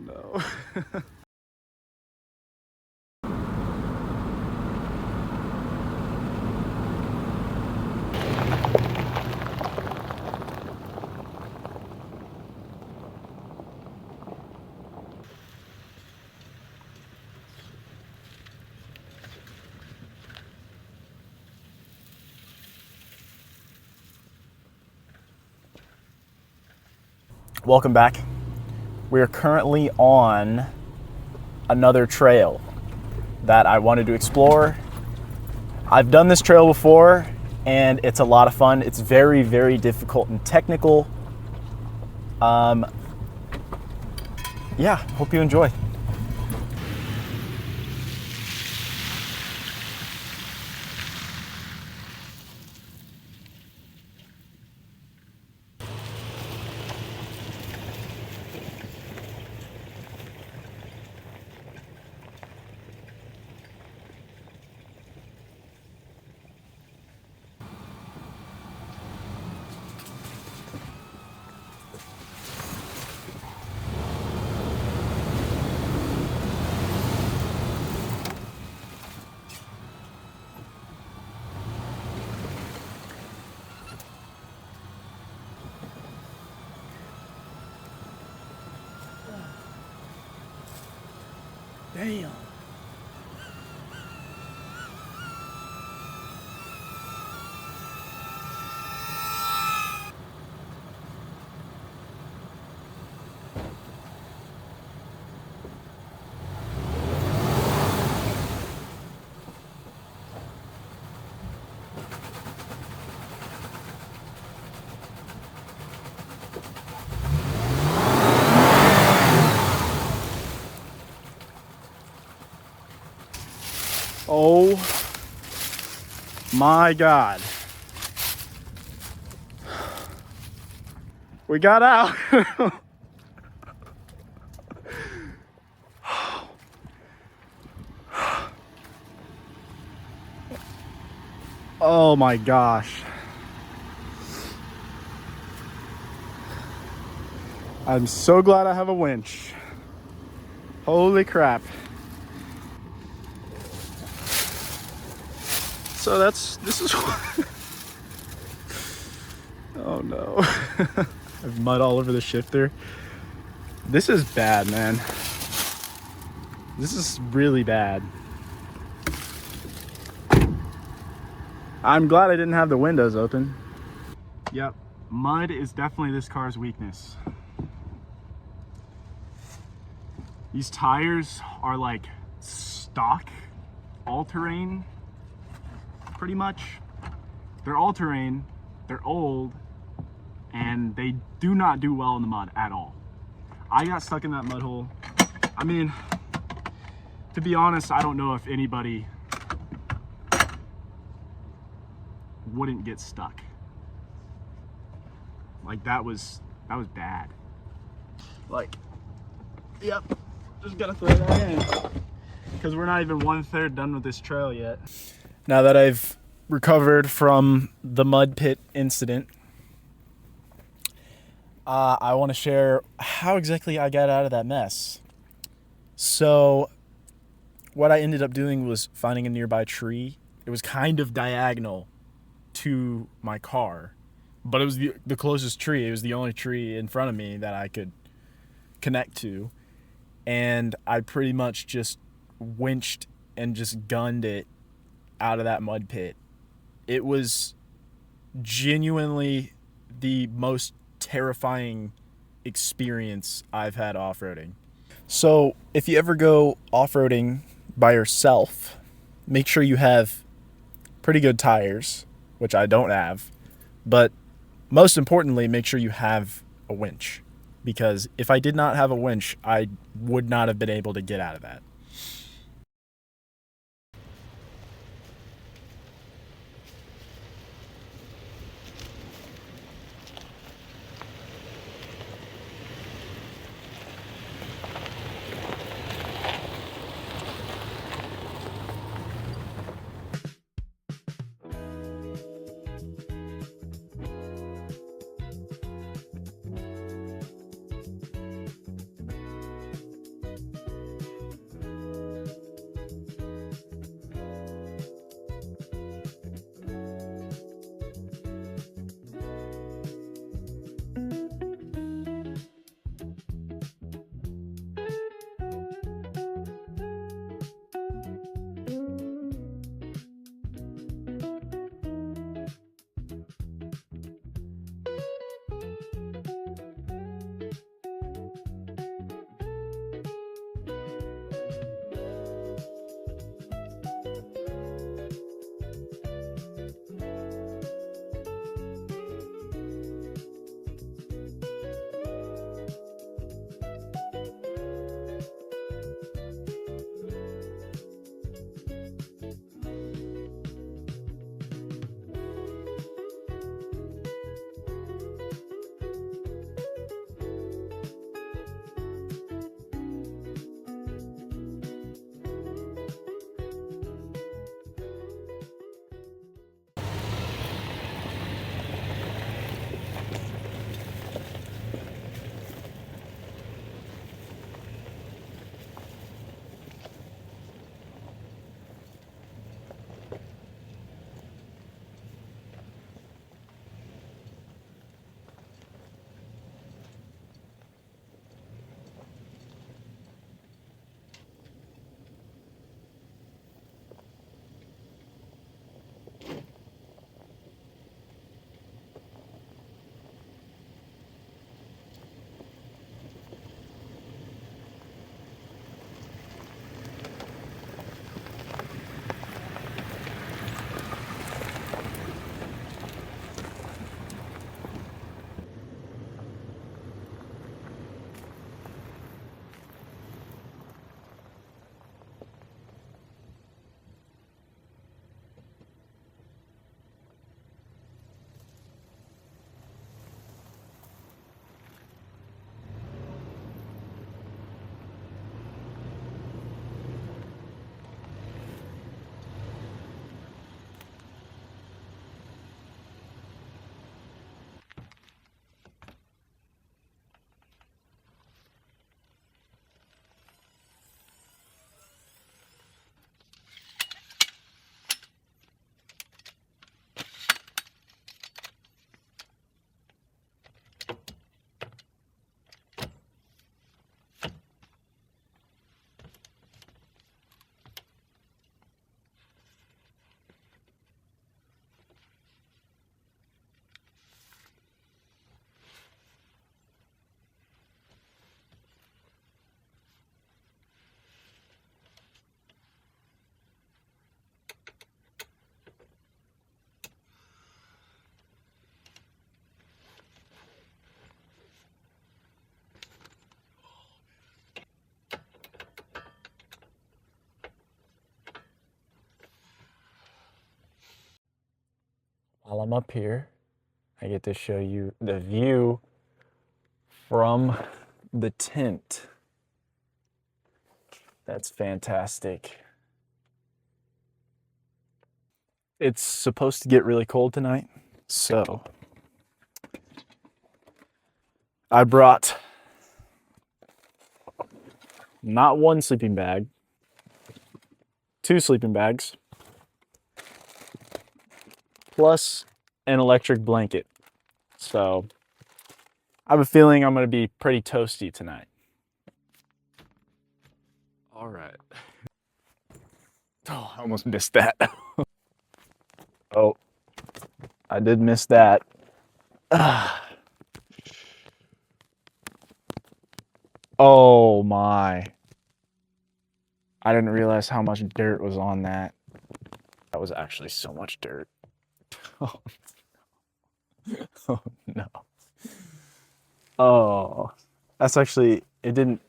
no. Welcome back. We are currently on another trail that I wanted to explore. I've done this trail before and it's a lot of fun. It's very, very difficult and technical. Yeah, hope you enjoy. Damn. Oh my God. We got out. Oh my gosh. I'm so glad I have a winch. Holy crap. So this is oh no. I have mud all over the shifter. This is bad, man. This is really bad. I'm glad I didn't have the windows open. Yep, mud is definitely this car's weakness. These tires are like stock all-terrain, pretty much. They're all-terrain, they're old, and they do not do well in the mud at all. I got stuck in that mud hole. I mean, to be honest, I don't know if anybody wouldn't get stuck. Like that was bad. Like, yep, just gotta throw that in because we're not even 1/3 done with this trail yet. Now that I've recovered from the mud pit incident, I want to share how exactly I got out of that mess. So what I ended up doing was finding a nearby tree. It was kind of diagonal to my car, but it was the closest tree. It was the only tree in front of me that I could connect to. And I pretty much just winched and just gunned it out of that mud pit. It was genuinely the most terrifying experience I've had off-roading. So if you ever go off-roading by yourself, make sure you have pretty good tires, which I don't have, but most importantly, make sure you have a winch, because if I did not have a winch, I would not have been able to get out of that. While I'm up here, I get to show you the view from the tent. That's fantastic. It's supposed to get really cold tonight, so I brought not one sleeping bag, 2 sleeping bags, plus an electric blanket. So I have a feeling I'm going to be pretty toasty tonight. All right. Oh, I almost missed that. Oh, I did miss that. Oh my. I didn't realize how much dirt was on that. That was actually so much dirt. Oh, oh no. Oh, that's actually, it didn't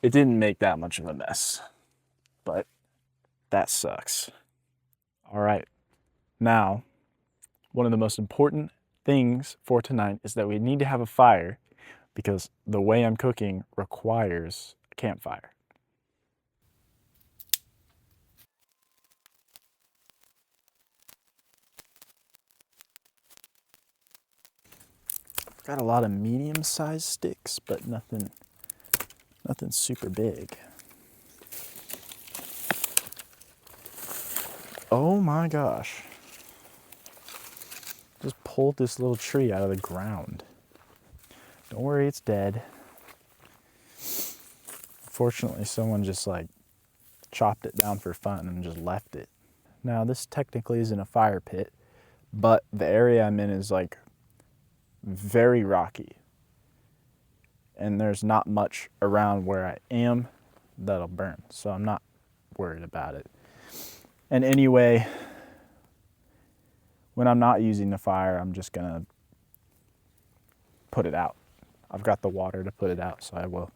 make that much of a mess, but that sucks. All right. Now, one of the most important things for tonight is that we need to have a fire because the way I'm cooking requires a campfire. Got a lot of medium-sized sticks, but nothing super big. Oh my gosh. Just pulled this little tree out of the ground. Don't worry, it's dead. Fortunately, someone just like chopped it down for fun and just left it. Now, this technically isn't a fire pit, but the area I'm in is like very rocky. And there's not much around where I am that'll burn, so I'm not worried about it. And anyway, when I'm not using the fire, I'm just gonna put it out. I've got the water to put it out, so I will.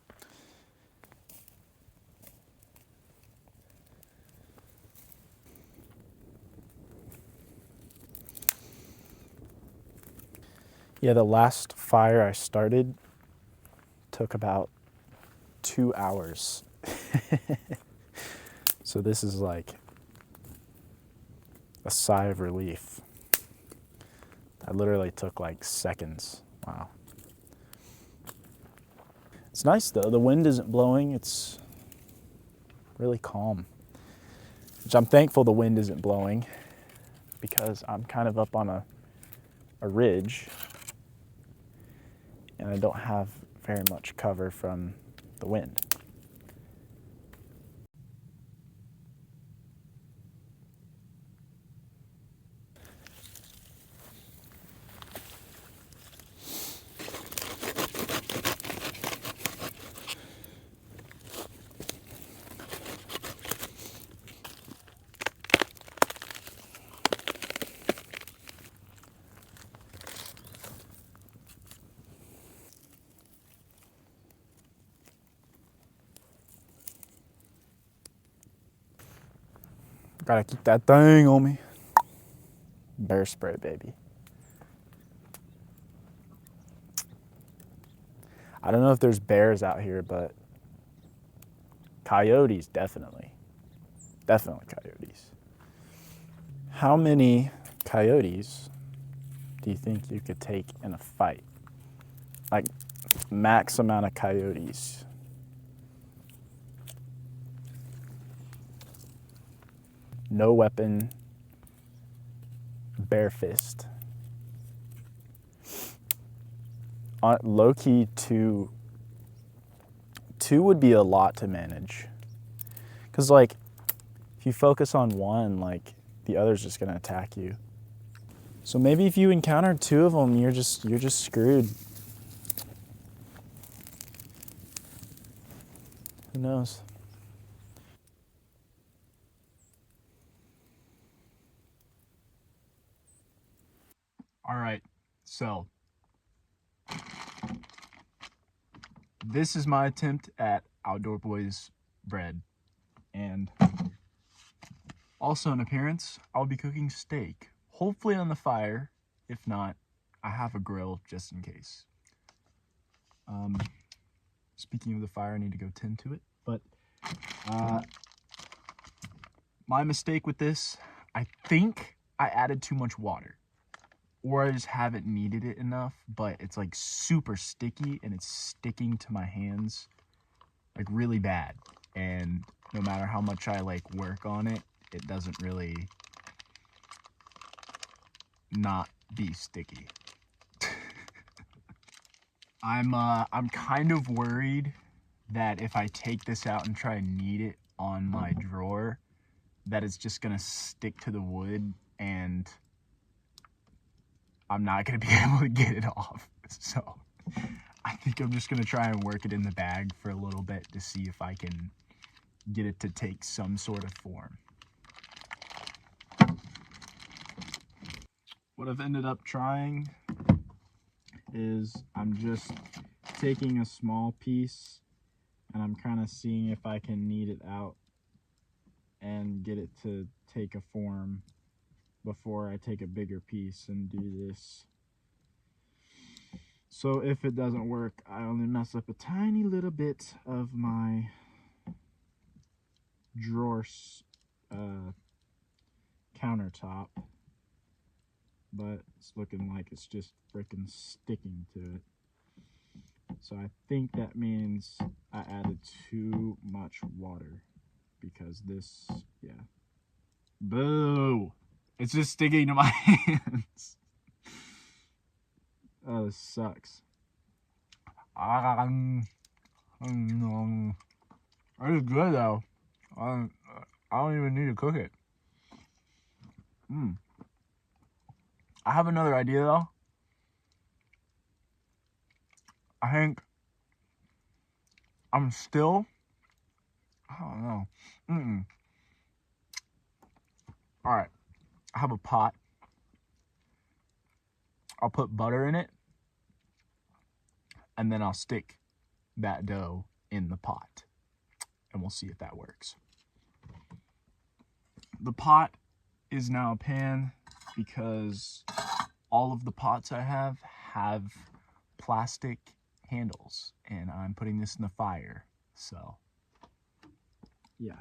Yeah, the last fire I started took about 2 hours. So this is like a sigh of relief. That literally took like seconds. Wow. It's nice though, the wind isn't blowing, it's really calm. Which I'm thankful the wind isn't blowing because I'm kind of up on a ridge and I don't have very much cover from the wind. Gotta keep that thing on me. Bear spray, baby. I don't know if there's bears out here, but coyotes, definitely. Definitely coyotes. How many coyotes do you think you could take in a fight? Like, max amount of coyotes. No weapon, bare fist. Low key, two would be a lot to manage. Cause like, if you focus on one, like the other's just gonna attack you. So maybe if you encounter 2 of them, you're just screwed. Who knows? All right, so this is my attempt at Outdoor Boys bread. And also in appearance, I'll be cooking steak. hopefully on the fire. If not, I have a grill just in case. Speaking of the fire, I need to go tend to it. But my mistake with this, I think I added too much water. Or I just haven't kneaded it enough, but it's like super sticky and it's sticking to my hands like really bad. And no matter how much I like work on it, it doesn't really not be sticky. I'm kind of worried that if I take this out and try and knead it on my drawer, that it's just gonna stick to the wood and I'm not gonna be able to get it off. So I think I'm just gonna try and work it in the bag for a little bit to see if I can get it to take some sort of form. What I've ended up trying is I'm just taking a small piece and I'm kind of seeing if I can knead it out and get it to take a form before I take a bigger piece and do this. So if it doesn't work, I only mess up a tiny little bit of my drawer countertop, but it's looking like it's just freaking sticking to it. So I think that means I added too much water because this, yeah. Boo! It's just sticking to my hands. Oh, this sucks. It's good though. I don't even need to cook it. I have another idea though. I think I'm still, I don't know. All right, I have a pot. I'll put butter in it and then I'll stick that dough in the pot and we'll see if that works. The pot is now a pan because all of the pots I have plastic handles and I'm putting this in the fire. So, yeah.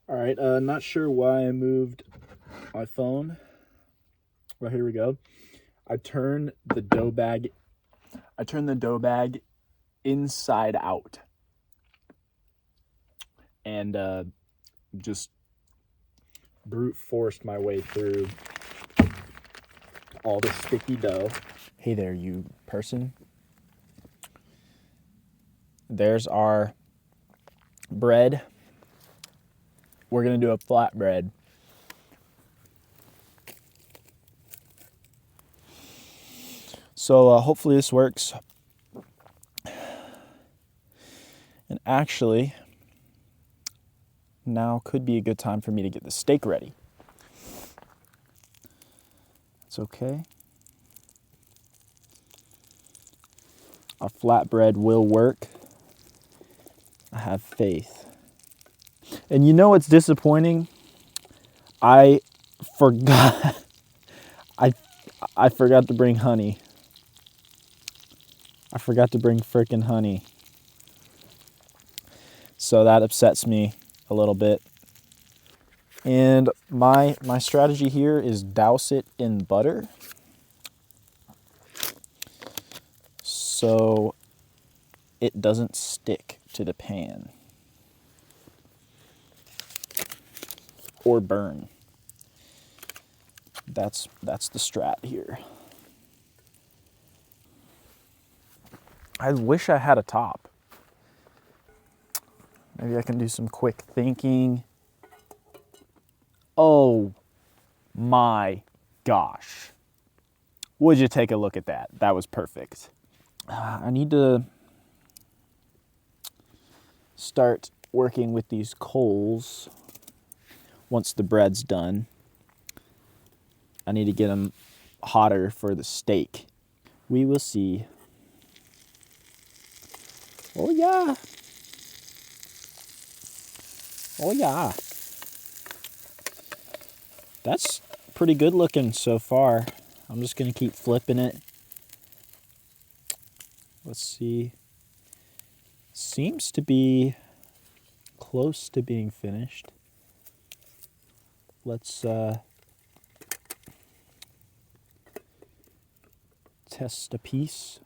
All right, not sure why I moved my phone. Well, here we go. I turned the dough bag inside out and just brute forced my way through all the sticky dough. Hey there, you person. There's our bread. We're gonna do a flatbread. So hopefully this works. And actually, now could be a good time for me to get the steak ready. It's okay. A flatbread will work. I have faith. And you know what's disappointing? I forgot. I forgot to bring honey. I forgot to bring frickin' honey. So that upsets me a little bit. And my strategy here is douse it in butter. So it doesn't stick to the pan or burn. That's the strat here. I wish I had a top. Maybe I can do some quick thinking. Oh my gosh. Would you take a look at that? That was perfect. I need to start working with these coals once the bread's done. I need to get them hotter for the steak. We will see. Oh yeah. Oh yeah. That's pretty good looking so far. I'm just gonna keep flipping it. Let's see. Seems to be close to being finished. Let's test a piece.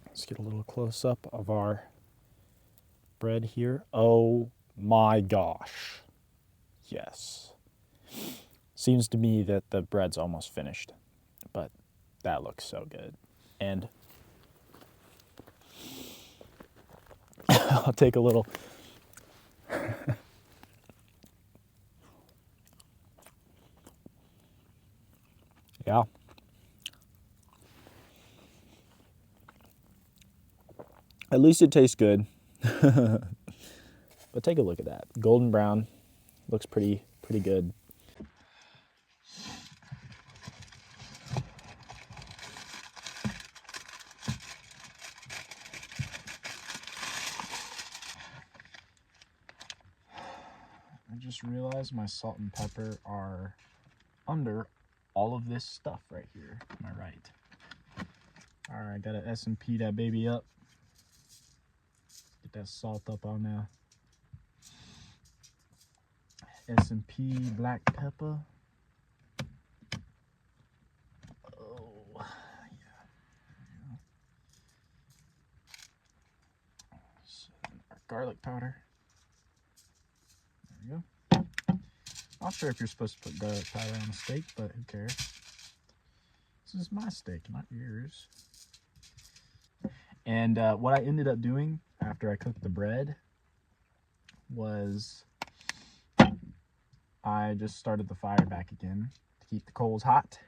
Let's get a little close up of our bread here. Oh my gosh. Yes. Seems to me that the bread's almost finished, but that looks so good. And I'll take a little. Yeah. At least it tastes good. But take a look at that. Golden brown. Looks pretty good. I just realized my salt and pepper are under all of this stuff right here. Am I right? All right, gotta S&P that baby up. Get that salt up on there. S&P black pepper. Oh, yeah. So, our garlic powder. There we go. Not sure if you're supposed to put garlic powder on a steak, but who cares? This is my steak, not yours. And what I ended up doing after I cooked the bread was I just started the fire back again to keep the coals hot.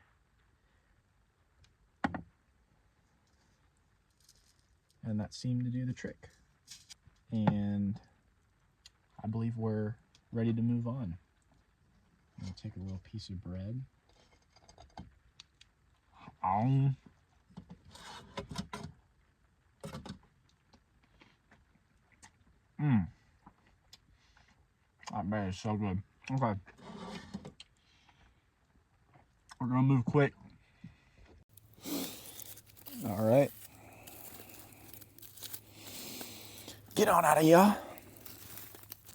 And that seemed to do the trick. And I believe we're ready to move on. I'm gonna take a little piece of bread. That bread is so good. Okay. We're gonna move quick. All right. Get on out of here.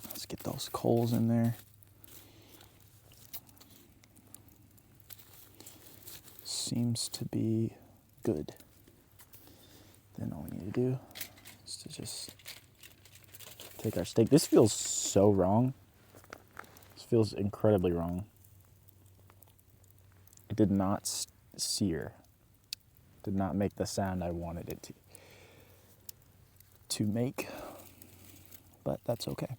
Let's get those coals in there. Seems to be good. Then all we need to do is to just take our steak. This feels so wrong. This feels incredibly wrong. It did not sear. Did not make the sound I wanted it to make. But that's okay.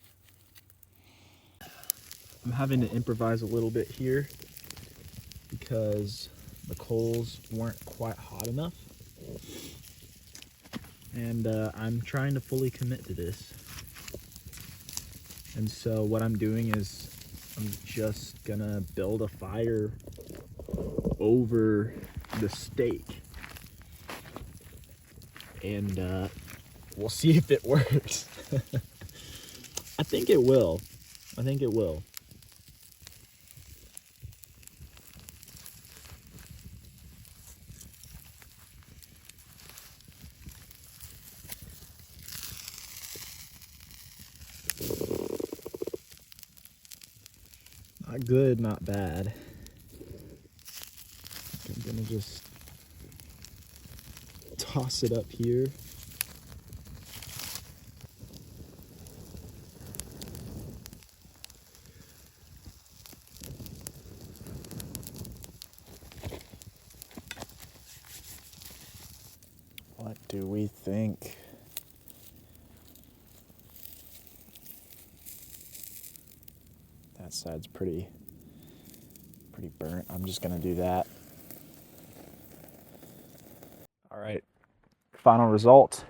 I'm having to improvise a little bit here because the coals weren't quite hot enough. And I'm trying to fully commit to this. And so what I'm doing is I'm just gonna build a fire over the steak. And we'll see if it works. I think it will. I think it will. Not good, not bad. I'm gonna just toss it up here. What do we think? That side's pretty burnt. I'm just gonna do that. All right, final result.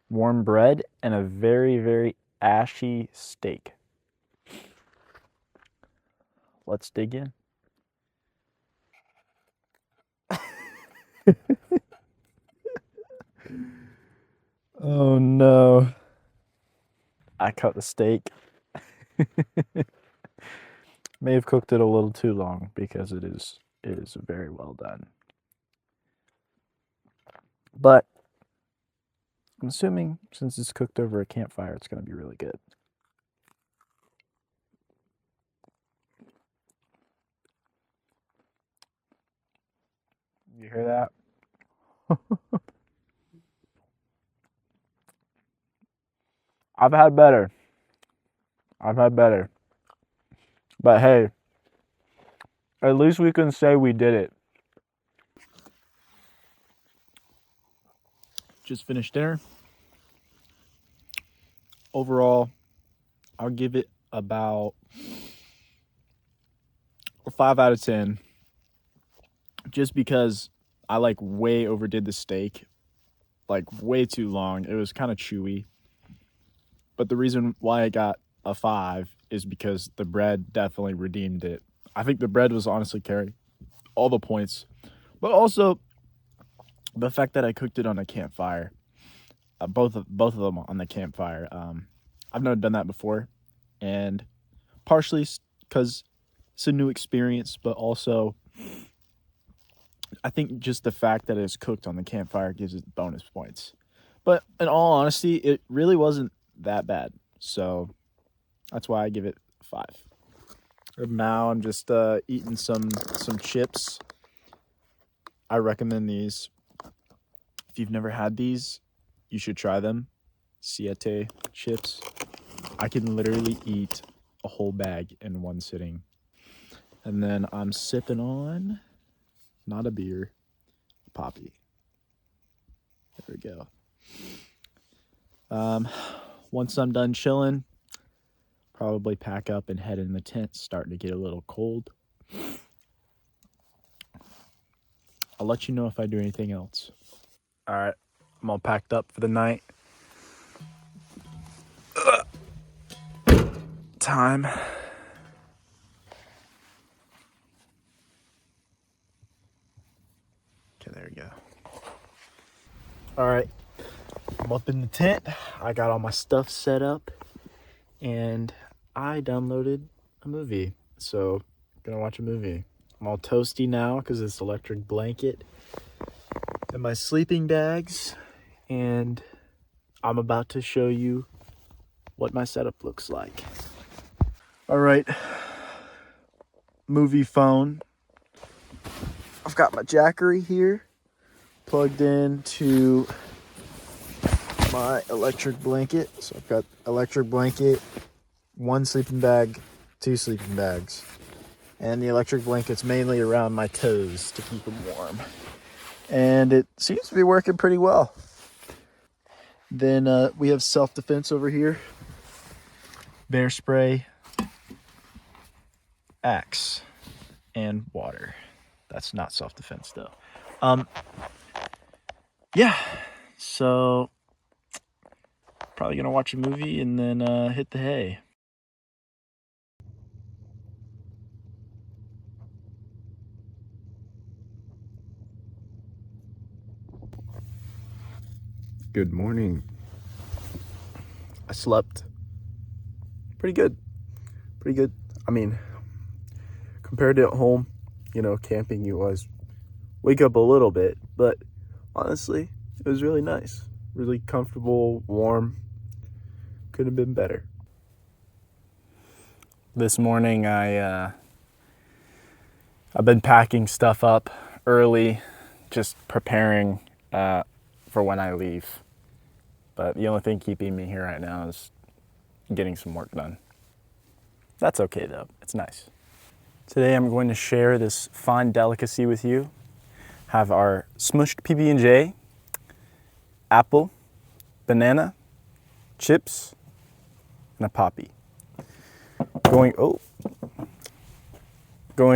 Warm bread and a very ashy steak. Let's dig in. Oh no. I cut the steak. May have cooked it a little too long because it is very well done. But I'm assuming since it's cooked over a campfire, it's going to be really good. You hear that? I've had better. I've had better. But hey, at least we can say we did it. Just finished dinner. Overall, I'll give it about a 5 out of 10. Just because I like way overdid the steak. Like way too long. It was kind of chewy. But the reason why I got a 5 is because the bread definitely redeemed it. I think the bread was honestly carrying all the points. But also the fact that I cooked it on a campfire. Both of them on the campfire. I've never done that before. And partially because it's a new experience, but also I think just the fact that it's cooked on the campfire gives it bonus points. But in all honesty, it really wasn't that bad. So that's why I give it 5. And now I'm just eating some chips. I recommend these. If you've never had these, you should try them. Siete chips. I can literally eat a whole bag in one sitting. And then I'm sipping on, not a beer, a poppy. There we go. Once I'm done chilling, probably pack up and head in the tent. Starting to get a little cold. I'll let you know if I do anything else. All right, I'm all packed up for the night. Time. Okay, there we go. All right, I'm up in the tent. I got all my stuff set up, and I downloaded a movie. So, I'm gonna watch a movie. I'm all toasty now because it's electric blanket and my sleeping bags, and I'm about to show you what my setup looks like. All right, movie phone. I've got my Jackery here plugged into my electric blanket. So I've got electric blanket, 1 sleeping bag, 2 sleeping bags. And the electric blanket's mainly around my toes to keep them warm. And it seems to be working pretty well. Then we have self-defense over here. Bear spray, axe, and water. That's not self-defense though. Yeah, so probably gonna watch a movie and then hit the hay. Good morning. I slept pretty good. Pretty good. I mean, compared to at home, camping, you always wake up a little bit, but honestly, it was really nice. Really comfortable, warm. Could have been better. This morning, I've been packing stuff up early, just preparing for when I leave. But the only thing keeping me here right now is getting some work done. That's okay though, it's nice. Today I'm going to share this fine delicacy with you. Have our smushed PB&J, apple, banana, chips, and a poppy. Going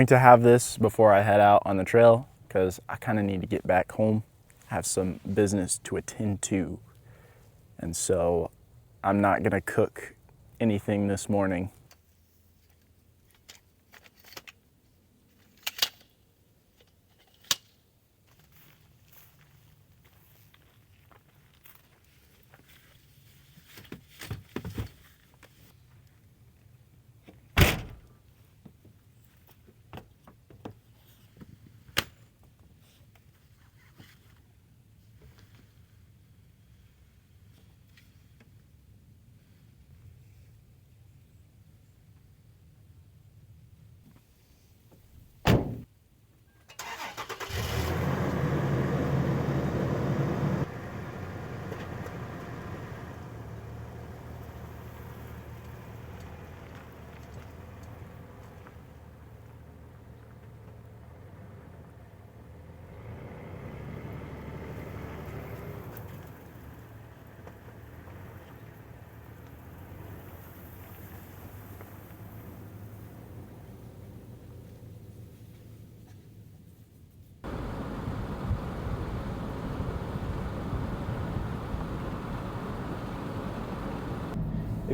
to have this before I head out on the trail because I kind of need to get back home, have some business to attend to. And so I'm not gonna cook anything this morning.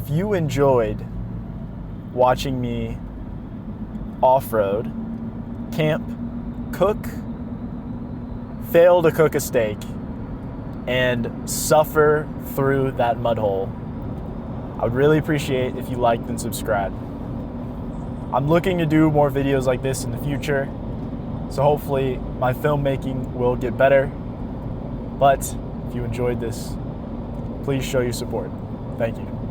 if you enjoyed watching me off-road, camp, cook, fail to cook a steak, and suffer through that mud hole, I would really appreciate if you liked and subscribed. I'm looking to do more videos like this in the future, so hopefully my filmmaking will get better. But if you enjoyed this, please show your support. Thank you.